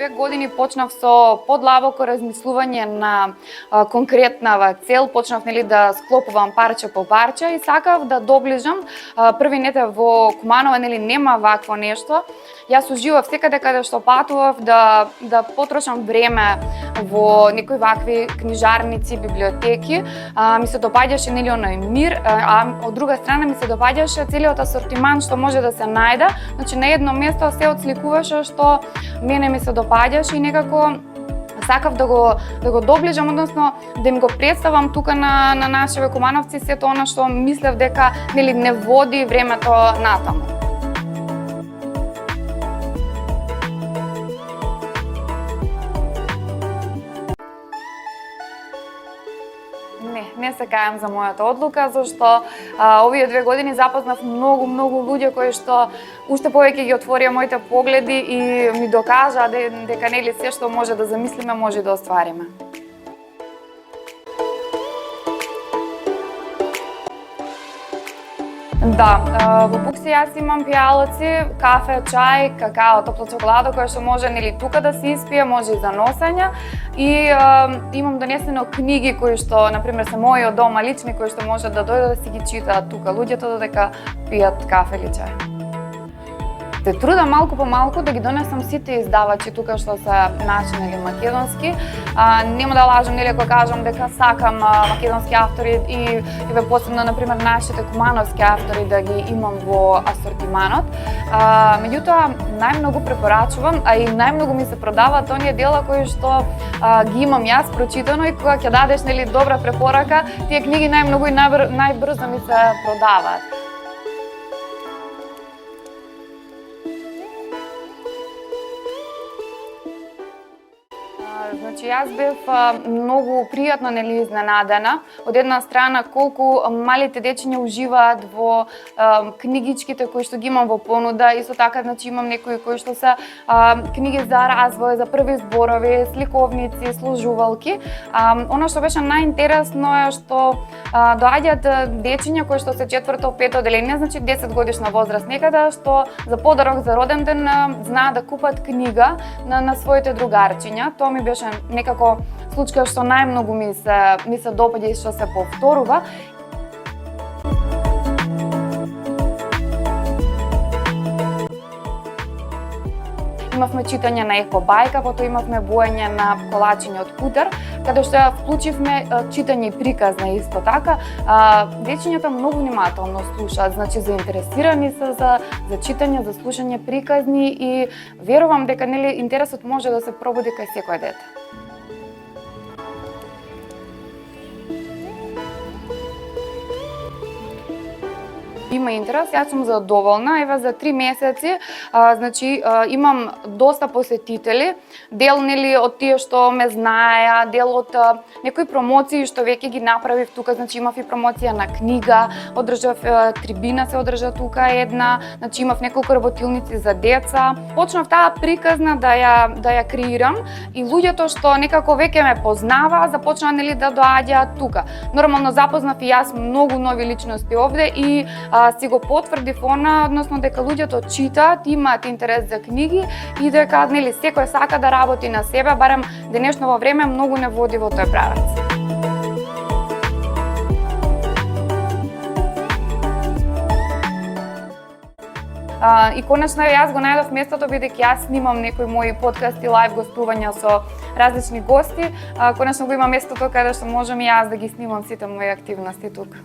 2 години почнав со подлабоко размислување на конкретна цел, почнав да склопувам парче по парче и сакав да доближам. Првинете во Куманово нема вакво нешто. Јас уживав секаде каде што патував да потрошам време во некои вакви книжарници, библиотеки. Ми се допаѓаше оној мир, а од друга страна ми се допаѓаше целиот асортиман што може да се најде. Значи на едно место се отсликуваше што мене ми се допаѓаше и некако сакав да го доближам, односно да им го представам тука на нашите кумановци сето она што мислев дека не води времето натаму. Не се кајам за мојата одлука, зашто овие 2 години запознав многу луѓе кои што уште повеќе ги отворија моите погледи и ми докажаа дека се што може да замислиме, може да оствариме. Да, во Букси јас имам пијалоци, кафе, чај, какао, топло чоколадо, кој што може тука да се испие, може и за носење. И имам донесено книги кои што, например, се мои од дома лични, кои што може да дојдат да си ги читаат тука луѓето додека пијат кафе или чај. Се трудам малку по малку да ги донесам сите издавачи тука што се наши македонски. Нема да лажам кога кажам дека сакам македонски автори и посебно например нашите кумановски автори да ги имам во асортиманот. Меѓутоа најмногу препорачувам, а и најмногу ми се продаваат оние дела кои што ги имам јас прочитано и кога ќе дадеш добра препорака, тие книги најмногу и најбрзо ми се продаваат. Значи јас бев многу пријатно изненадена. Од една страна колку малите дечиња уживаат во книгичките кои што ги имам во понуда. Исто така значи имам некои кои што се книги за развој, за први зборови, сликовници, сложувалки. Она што беше најинтересно е што доаѓаат дечиња кои што се 4-5 одделение, значи 10 годишна возраст некаде, што за подарок за роден ден знаат да купат книга на своите другарчиња. Тоа ми беше некако случка што најмногу ми се допаѓа и што се повторува. Имавме читање на екобајка, потоа имавме боење на колачиња од путер, каде што ја вклучивме читање и приказна исто така. Дечињата многу внимателно слушаат, значи заинтересирани се за читање, за слушање приказни и верувам дека интересот може да се пробуди кај секој дете. Има интерес, јас сум задоволна, еве за 3 месеци, значи имам доста посетители, дел од тие што ме знаеа, дел од некои промоции што веќе ги направив тука, значи имав и промоција на книга, одржав трибина се одржа тука една, значи имав неколку работилници за деца. Почнав таа приказна да ја креирам и луѓето што некако веќе ме познаваа, започнаа да доаѓаат тука. Нормално запознав и јас многу нови личности овде и си го потврдив она, односно дека луѓето читаат, имаат интерес за книги и дека секој сака да работи на себе, барем денешново време многу не води во тој правец. И конечно јас го најдов местото бидејќи јас снимам некои мои подкасти, лајв гостувања со различни гости. Конечно го има местото каде што можам и јас да ги снимам сите мои активности тука.